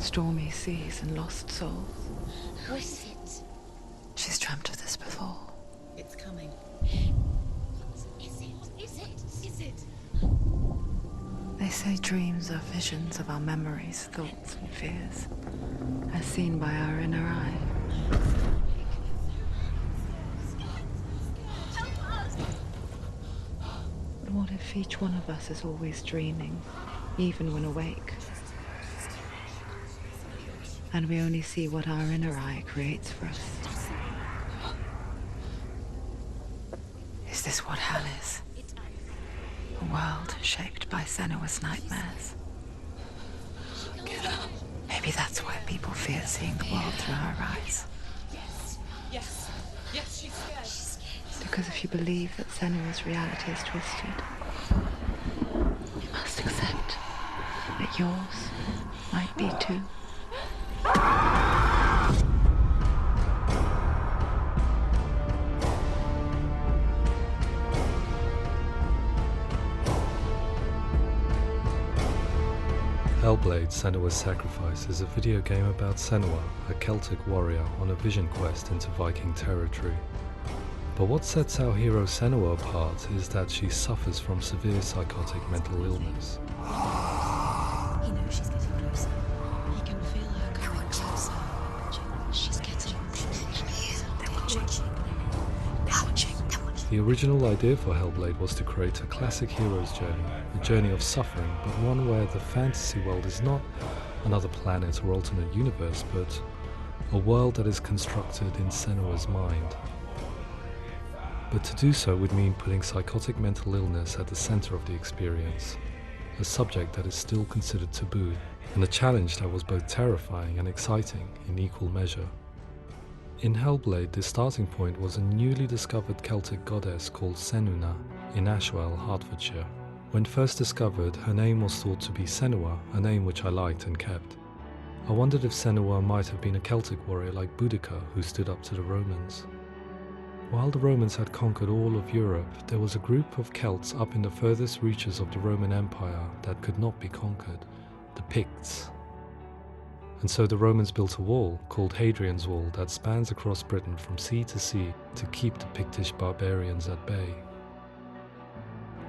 stormy seas and lost souls. Who is it? She's dreamt of this before. It's coming. Is it? They say dreams are visions of our memories, thoughts and fears, as seen by our inner eye. But what if each one of us is always dreaming, even when awake? And we only see what our inner eye creates for us. Is this what hell is? A world shaped by Senua'S nightmares. Maybe that's why people fear seeing the world through our eyes. Yes, she's scared. Because if you believe that Senua'S reality is twisted, you must accept that yours might be too. Hellblade Senua Sacrifice is a video game about Senua, a Celtic warrior on a vision quest into Viking territory. But what sets our hero Senua apart is that she suffers from severe psychotic mental illness. He knows she's getting closer. He can feel her coming closer. She's getting closer. They're watching. The original idea for Hellblade was to create a classic hero's journey, a journey of suffering, but one where the fantasy world is not another planet or alternate universe, but a world that is constructed in Senua's mind. But to do so would mean putting psychotic mental illness at the center of the experience, a subject that is still considered taboo, and a challenge that was both terrifying and exciting in equal measure. In Hellblade, the starting point was a newly discovered Celtic goddess called Senua in Ashwell, Hertfordshire. When first discovered, her name was thought to be Senua, a name which I liked and kept. I wondered if Senua might have been a Celtic warrior like Boudica who stood up to the Romans. While the Romans had conquered all of Europe, there was a group of Celts up in the furthest reaches of the Roman Empire that could not be conquered, the Picts. And so the Romans built a wall, called Hadrian's Wall, that spans across Britain from sea to sea to keep the Pictish barbarians at bay.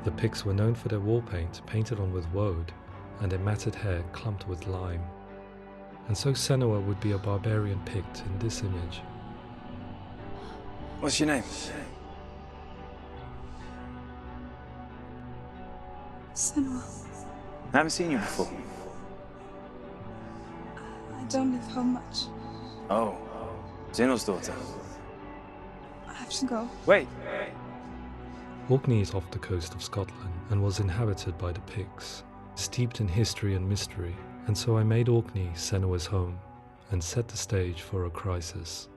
The Picts were known for their war paint, painted on with woad, and their matted hair clumped with lime. And so Senua would be a barbarian Pict in this image. What's your name? Senua. I haven't seen you before. I don't live home much. Oh, Zeno's daughter. I have to go. Wait. Orkney is off the coast of Scotland and was inhabited by the Picts, steeped in history and mystery, and so I made Orkney Senua's home and set the stage for a crisis.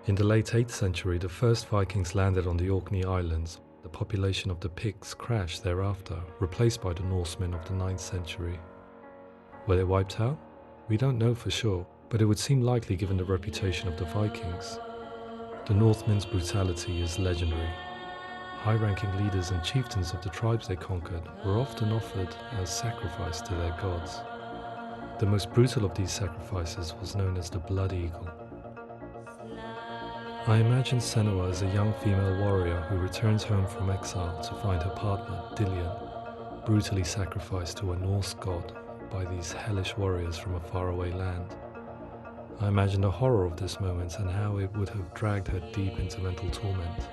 In the late 8th century, the first Vikings landed on the Orkney Islands. The population of the Picts crashed thereafter, replaced by the Norsemen of the 9th century. Were they wiped out? We don't know for sure, but it would seem likely given the reputation of the Vikings. The Northmen's brutality is legendary. High-ranking leaders and chieftains of the tribes they conquered were often offered as sacrifice to their gods. The most brutal of these sacrifices was known as the Blood Eagle. I imagine Senua as a young female warrior who returns home from exile to find her partner, Dillion, brutally sacrificed to a Norse god by these hellish warriors from a faraway land. I imagine the horror of this moment and how it would have dragged her deep into mental torment.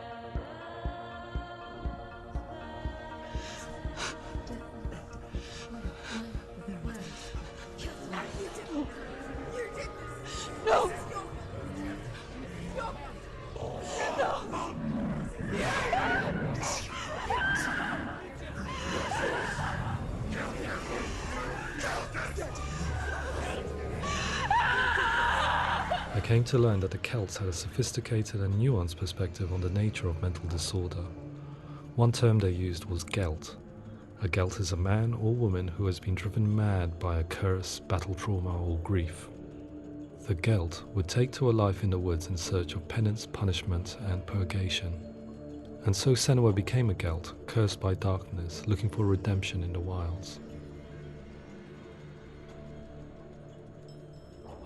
No! I came to learn that the Celts had a sophisticated and nuanced perspective on the nature of mental disorder. One term they used was gelt. A gelt is a man or woman who has been driven mad by a curse, battle trauma, or grief. The gelt would take to a life in the woods in search of penance, punishment, and purgation. And so Senua became a gelt, cursed by darkness, looking for redemption in the wilds.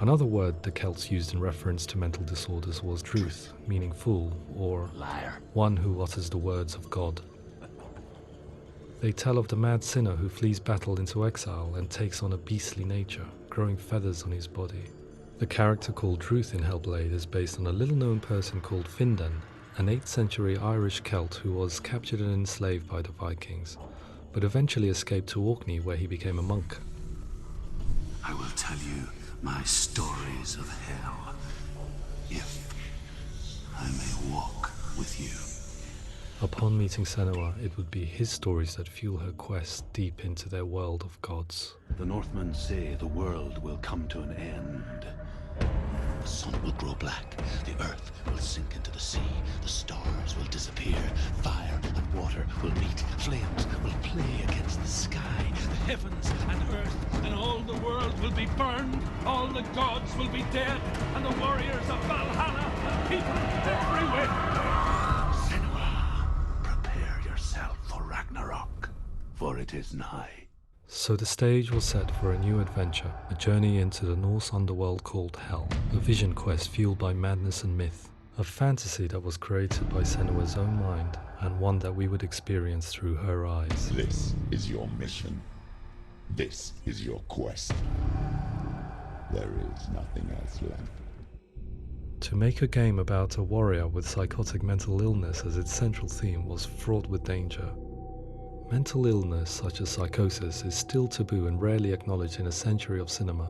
Another word the Celts used in reference to mental disorders was druth, meaning fool, or Liar. one who utters the words of God. They tell of the mad sinner who flees battle into exile and takes on a beastly nature, growing feathers on his body. The character called Druth in Hellblade is based on a little-known person called Findan, an 8th century Irish Celt who was captured and enslaved by the Vikings, but eventually escaped to Orkney where he became a monk. I will tell you my stories of hell, if I may walk with you. Upon meeting Senua, it would be his stories that fuel her quest deep into their world of gods. The Northmen say the world will come to an end. The sun will grow black, the earth will sink into the sea, the stars will disappear, fire and water will meet, flames will play against the sky, the heavens and earth and all the world will be burned, all the gods will be dead, and the warriors of Valhalla and people everywhere. Senua, prepare yourself for Ragnarok, for it is nigh. So the stage was set for a new adventure, a journey into the Norse underworld called Hell, a vision quest fueled by madness and myth, a fantasy that was created by Senua's own mind, and one that we would experience through her eyes. This is your mission. This is your quest. There is nothing else left. To make a game about a warrior with psychotic mental illness as its central theme was fraught with danger. Mental illness such as psychosis is still taboo and rarely acknowledged in a century of cinema,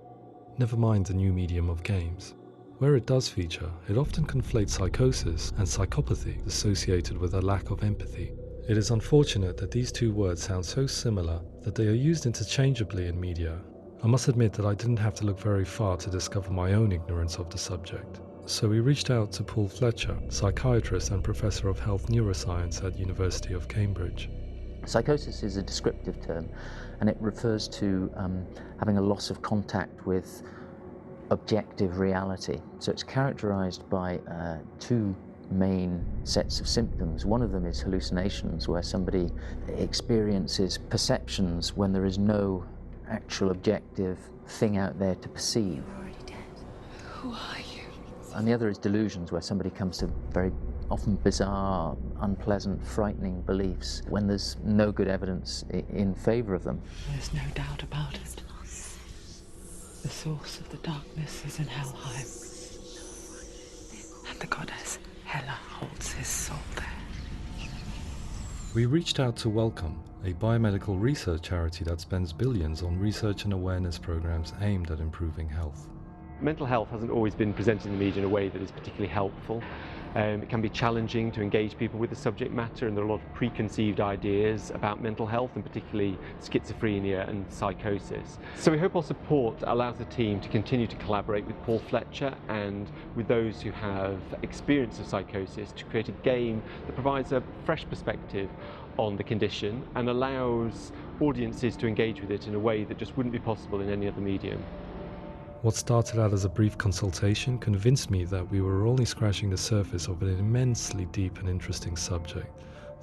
never mind the new medium of games. Where it does feature, it often conflates psychosis and psychopathy associated with a lack of empathy. It is unfortunate that these two words sound so similar that they are used interchangeably in media. I must admit that I didn't have to look very far to discover my own ignorance of the subject. So we reached out to Paul Fletcher, psychiatrist and professor of health neuroscience at University of Cambridge. Psychosis is a descriptive term, and it refers to having a loss of contact with objective reality. So it's characterized by two main sets of symptoms. One of them is hallucinations, where somebody experiences perceptions when there is no actual objective thing out there to perceive. You're already dead. Who are you? And the other is delusions, where somebody comes to very often bizarre, unpleasant, frightening beliefs when there's no good evidence in favor of them. There's no doubt about it. The source of the darkness is in Helheim, and the goddess Hela holds his soul there. We reached out to Welcome, a biomedical research charity that spends billions on research and awareness programs aimed at improving health. Mental health hasn't always been presented in the media in a way that is particularly helpful. It can be challenging to engage people with the subject matter, and there are a lot of preconceived ideas about mental health, and particularly schizophrenia and psychosis. So we hope our support allows the team to continue to collaborate with Paul Fletcher and with those who have experience of psychosis to create a game that provides a fresh perspective on the condition and allows audiences to engage with it in a way that just wouldn't be possible in any other medium. What started out as a brief consultation convinced me that we were only scratching the surface of an immensely deep and interesting subject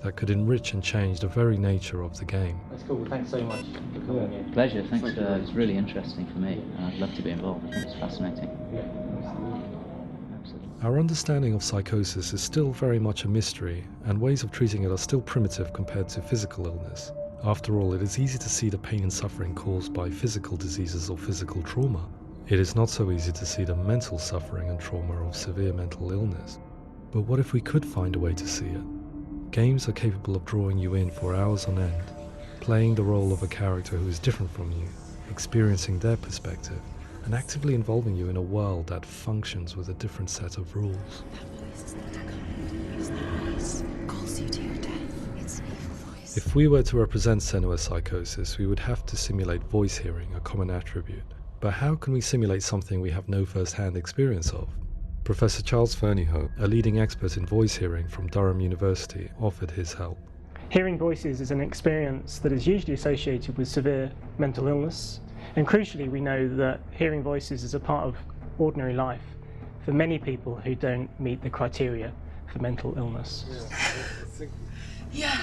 that could enrich and change the very nature of the game. That's cool. Thanks so much for coming here. Pleasure. Thanks. It's really interesting for me. I'd love to be involved. I think it's fascinating. Absolutely. Our understanding of psychosis is still very much a mystery, and ways of treating it are still primitive compared to physical illness. After all, it is easy to see the pain and suffering caused by physical diseases or physical trauma. It is not so easy to see the mental suffering and trauma of severe mental illness. But what if we could find a way to see it? Games are capable of drawing you in for hours on end, playing the role of a character who is different from you, experiencing their perspective, and actively involving you in a world that functions with a different set of rules. That voice is not a command. It's that voice calls you to your death. It's an evil voice. If we were to represent Senua's psychosis, we would have to simulate voice hearing, a common attribute. But how can we simulate something we have no first-hand experience of? Professor Charles Fernyhough, a leading expert in voice hearing from Durham University, offered his help. Hearing voices is an experience that is usually associated with severe mental illness, and crucially we know that hearing voices is a part of ordinary life for many people who don't meet the criteria for mental illness. Yeah.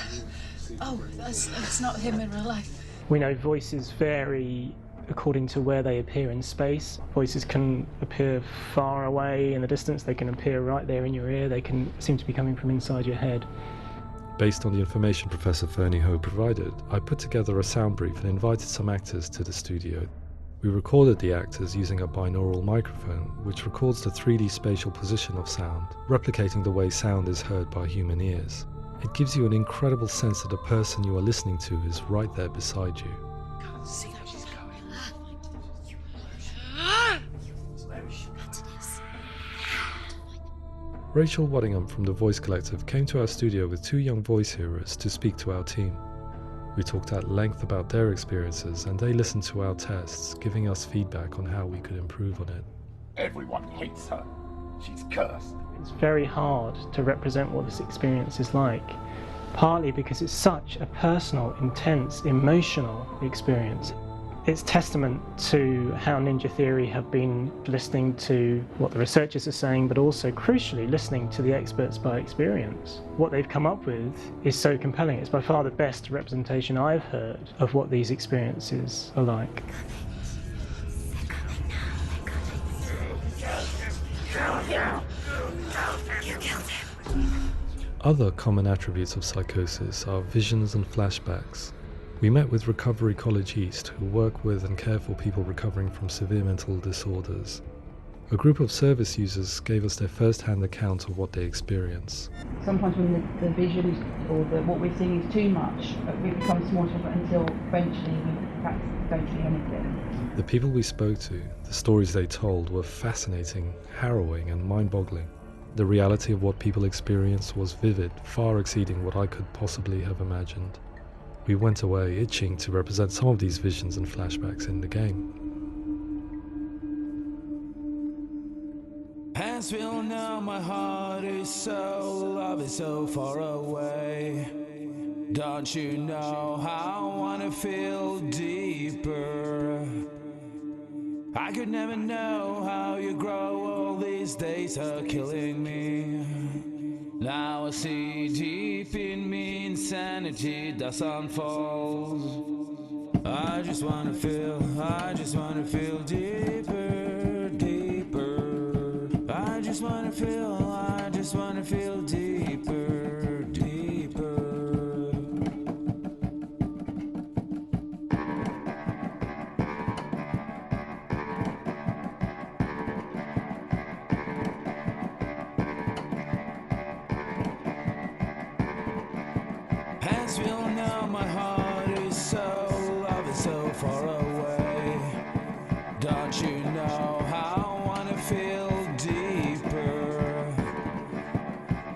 Oh, that's not him in real life. We know voices vary according to where they appear in space. Voices can appear far away in the distance, they can appear right there in your ear, they can seem to be coming from inside your head. Based on the information Professor Fernie Ho provided, I put together a sound brief and invited some actors to the studio. We recorded the actors using a binaural microphone, which records the 3D spatial position of sound, replicating the way sound is heard by human ears. It gives you an incredible sense that the person you are listening to is right there beside you. Can't see how she's going. Rachel Waddingham from the Voice Collective came to our studio with 2 young voice hearers to speak to our team. We talked at length about their experiences and they listened to our tests, giving us feedback on how we could improve on it. Everyone hates her. She's cursed. It's very hard to represent what this experience is like, partly because it's such a personal, intense, emotional experience. It's testament to how Ninja Theory have been listening to what the researchers are saying, but also, crucially, listening to the experts by experience. What they've come up with is so compelling. It's by far the best representation I've heard of what these experiences are like. Other common attributes of psychosis are visions and flashbacks. We met with Recovery College East, who work with and care for people recovering from severe mental disorders. A group of service users gave us their first-hand account of what they experience. Sometimes when the visions or what we're seeing is too much, it becomes more difficult until eventually we perhaps don't see anything. The people we spoke to, the stories they told, were fascinating, harrowing and mind-boggling. The reality of what people experienced was vivid, far exceeding what I could possibly have imagined. We went away itching to represent some of these visions and flashbacks in the game. As we all know, my heart is so, love is so far away. Don't you know how I wanna feel deeper? I could never know how you grow, all these days are killing me. Now I see deep in me insanity does unfold. I just wanna feel deeper, deeper. I just wanna feel deeper, deeper. As we all know, my heart is so, love is so far away. Don't you know how I wanna feel deeper?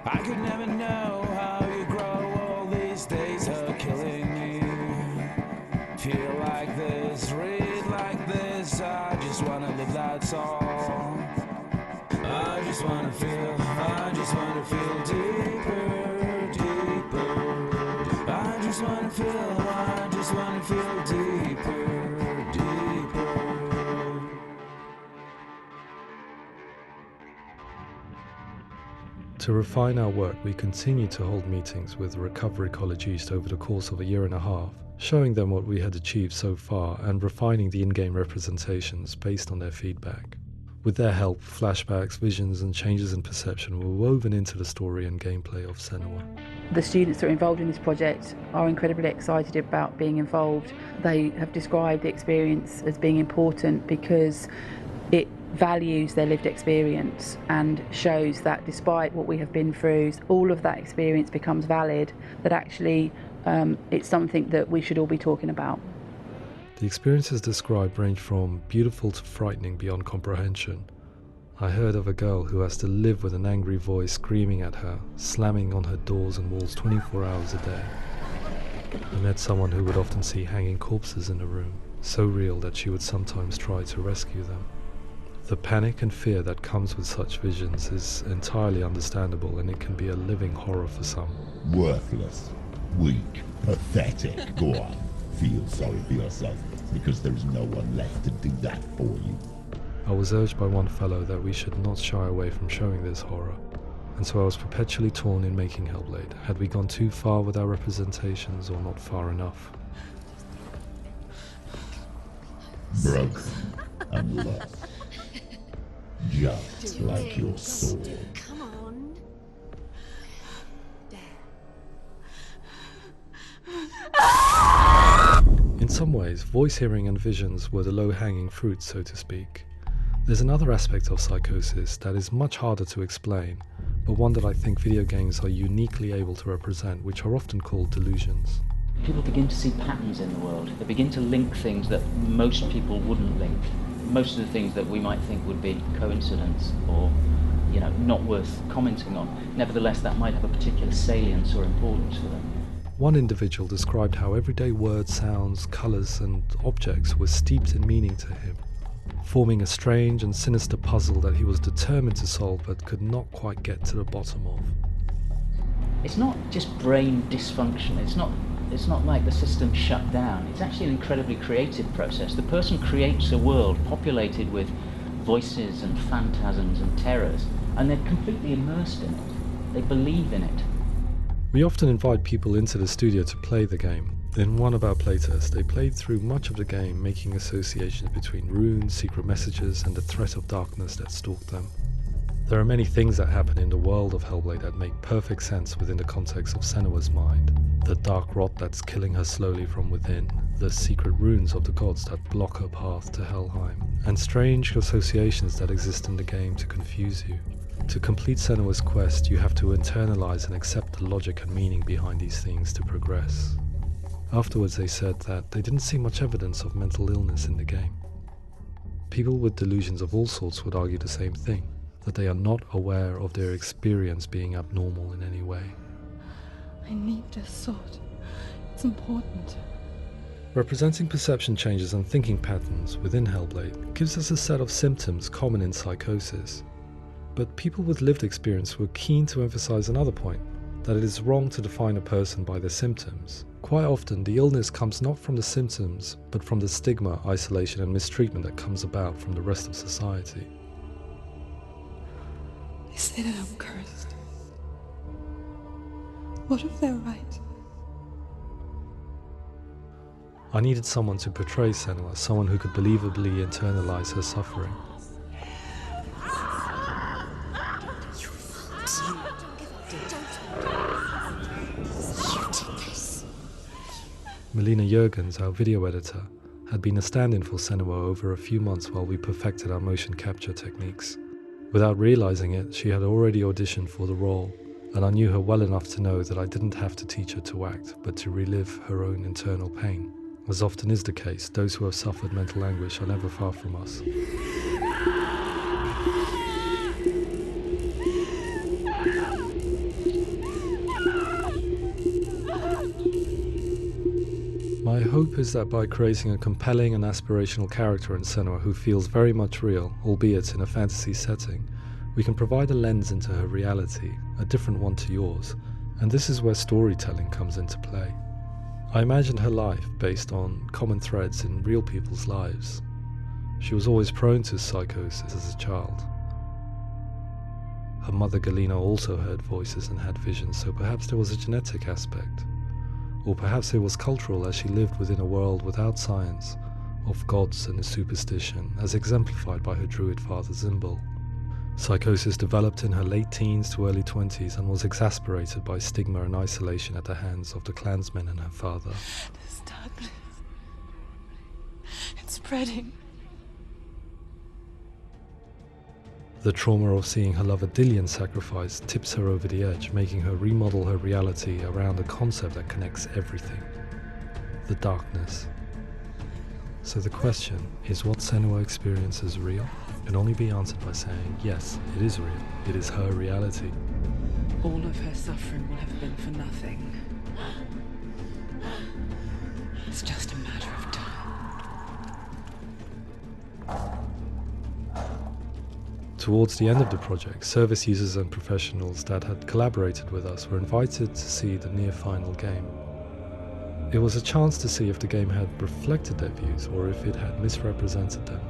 I could never know how you grow, all these days are killing me. Feel like this, read like this, I just wanna live that song. I just wanna feel deeper, deeper. I just wanna feel deeper, deeper. To refine our work, we continue to hold meetings with Recovery College East over the course of a year and a half, showing them what we had achieved so far and refining the in-game representations based on their feedback. With their help, flashbacks, visions and changes in perception were woven into the story and gameplay of Senua. The students that are involved in this project are incredibly excited about being involved. They have described the experience as being important because it values their lived experience and shows that despite what we have been through, all of that experience becomes valid, that actually it's something that we should all be talking about. The experiences described range from beautiful to frightening beyond comprehension. I heard of a girl who has to live with an angry voice screaming at her, slamming on her doors and walls 24 hours a day. I met someone who would often see hanging corpses in a room, so real that she would sometimes try to rescue them. The panic and fear that comes with such visions is entirely understandable, and it can be a living horror for some. Worthless, weak, pathetic. Go on, feel sorry for yourself, because there is no one left to do that for you. I was urged by one fellow that we should not shy away from showing this horror, and so I was perpetually torn in making Hellblade. Had we gone too far with our representations or not far enough? broken and lost. Just like your soul. Come on. In some ways, voice hearing and visions were the low-hanging fruit, so to speak. There's another aspect of psychosis that is much harder to explain, but one that I think video games are uniquely able to represent, which are often called delusions. People begin to see patterns in the world. They begin to link things that most people wouldn't link. Most of the things that we might think would be coincidence or, not worth commenting on. Nevertheless, that might have a particular salience or importance for them. One individual described how everyday words, sounds, colours and objects were steeped in meaning to him, forming a strange and sinister puzzle that he was determined to solve but could not quite get to the bottom of. It's not just brain dysfunction. It's not like the system shut down. It's actually an incredibly creative process. The person creates a world populated with voices and phantasms and terrors, and they're completely immersed in it. They believe in it. We often invite people into the studio to play the game. In one of our playtests, they played through much of the game, making associations between runes, secret messages, and the threat of darkness that stalked them. There are many things that happen in the world of Hellblade that make perfect sense within the context of Senua'S mind. The dark rot that's killing her slowly from within, the secret runes of the gods that block her path to Helheim, and strange associations that exist in the game to confuse you. To complete Senua'S quest, you have to internalize and accept the logic and meaning behind these things to progress. Afterwards, they said that they didn't see much evidence of mental illness in the game. People with delusions of all sorts would argue the same thing, that they are not aware of their experience being abnormal in any way. I need this sword. It's important. Representing perception changes and thinking patterns within Hellblade gives us a set of symptoms common in psychosis. But people with lived experience were keen to emphasize another point, that it is wrong to define a person by their symptoms. Quite often, the illness comes not from the symptoms, but from the stigma, isolation and mistreatment that comes about from the rest of society. They say that I'm cursed. What if they're right? I needed someone to portray Senua, someone who could believably internalize her suffering. Melina Jurgens, our video editor, had been a stand-in for Senua over a few months while we perfected our motion capture techniques. Without realizing it, she had already auditioned for the role, and I knew her well enough to know that I didn't have to teach her to act, but to relive her own internal pain. As often is the case, those who have suffered mental anguish are never far from us. My hope is that by creating a compelling and aspirational character in Senua who feels very much real, albeit in a fantasy setting, we can provide a lens into her reality, a different one to yours, and this is where storytelling comes into play. I imagined her life based on common threads in real people's lives. She was always prone to psychosis as a child. Her mother Galina also heard voices and had visions, so perhaps there was a genetic aspect. Or perhaps it was cultural, as she lived within a world without science, of gods and superstition, as exemplified by her druid father Zimbal. Psychosis developed in her late teens to early 20s and was exasperated by stigma and isolation at the hands of the clansmen and her father. This darkness. It's spreading. The trauma of seeing her lover Dillion sacrificed tips her over the edge, making her remodel her reality around a concept that connects everything: the darkness. So the question, is what Senua experiences real? Can only be answered by saying, yes, it is real. It is her reality. All of her suffering will have been for nothing. It's just a matter of time. Towards the end of the project, service users and professionals that had collaborated with us were invited to see the near-final game. It was a chance to see if the game had reflected their views or if it had misrepresented them.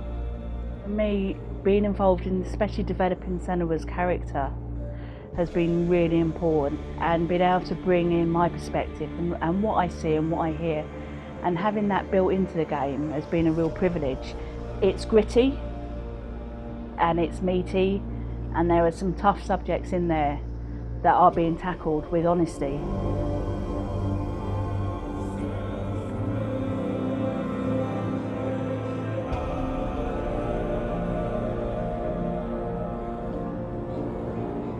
For me, being involved in especially developing Senua'S character has been really important, and being able to bring in my perspective and what I see and what I hear and having that built into the game has been a real privilege. It's gritty and it's meaty, and there are some tough subjects in there that are being tackled with honesty.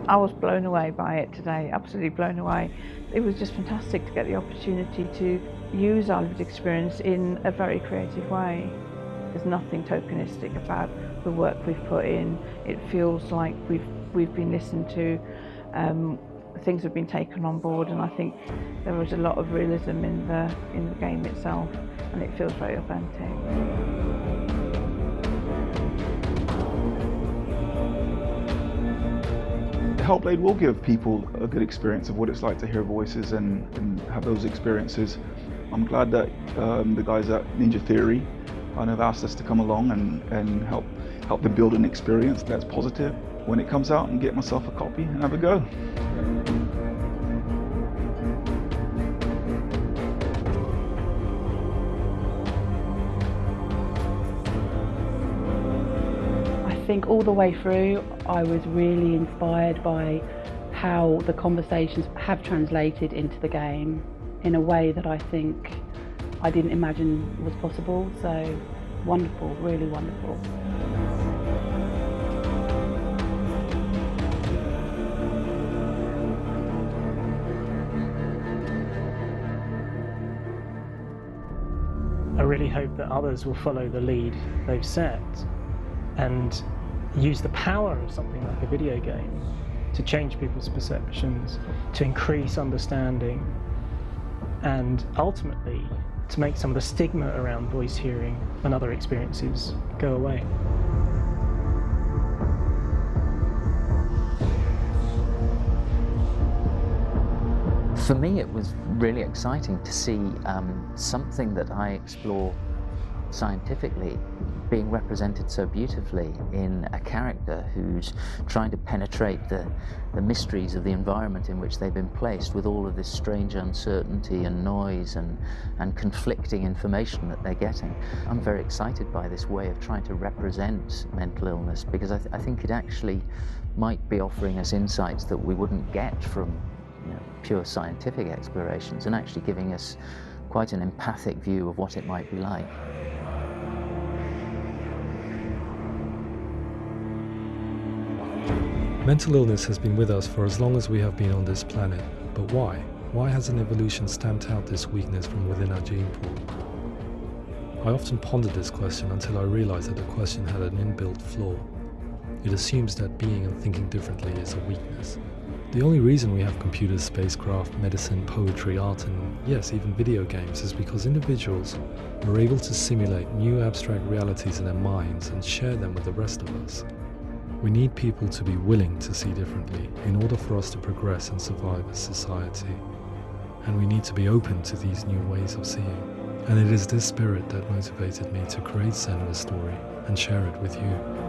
I was blown away by it today, absolutely blown away. It was just fantastic to get the opportunity to use our lived experience in a very creative way. There's nothing tokenistic about the work we've put in. It feels like we've been listened to, things have been taken on board, and I think there was a lot of realism in the game itself, and it feels very authentic. Hellblade will give people a good experience of what it's like to hear voices and have those experiences. I'm glad that the guys at Ninja Theory kind of asked us to come along and help them build an experience that's positive when it comes out, and get myself a copy and have a go. I think all the way through I was really inspired by how the conversations have translated into the game in a way that I think I didn't imagine was possible. So wonderful, really wonderful. I really hope that others will follow the lead they've set and use the power of something like a video game to change people's perceptions, to increase understanding, and ultimately to make some of the stigma around voice hearing and other experiences go away. For me, it was really exciting to see something that I explore scientifically being represented so beautifully in a character who's trying to penetrate the mysteries of the environment in which they've been placed, with all of this strange uncertainty and noise and conflicting information that they're getting. I'm very excited by this way of trying to represent mental illness, because I think it actually might be offering us insights that we wouldn't get from pure scientific explorations, and actually giving us quite an empathic view of what it might be like. Mental illness has been with us for as long as we have been on this planet, but why? Why hasn't evolution stamped out this weakness from within our gene pool? I often pondered this question until I realized that the question had an inbuilt flaw. It assumes that being and thinking differently is a weakness. The only reason we have computers, spacecraft, medicine, poetry, art, and yes, even video games is because individuals are able to simulate new abstract realities in their minds and share them with the rest of us. We need people to be willing to see differently in order for us to progress and survive as society. And we need to be open to these new ways of seeing. And it is this spirit that motivated me to create Senua'S story and share it with you.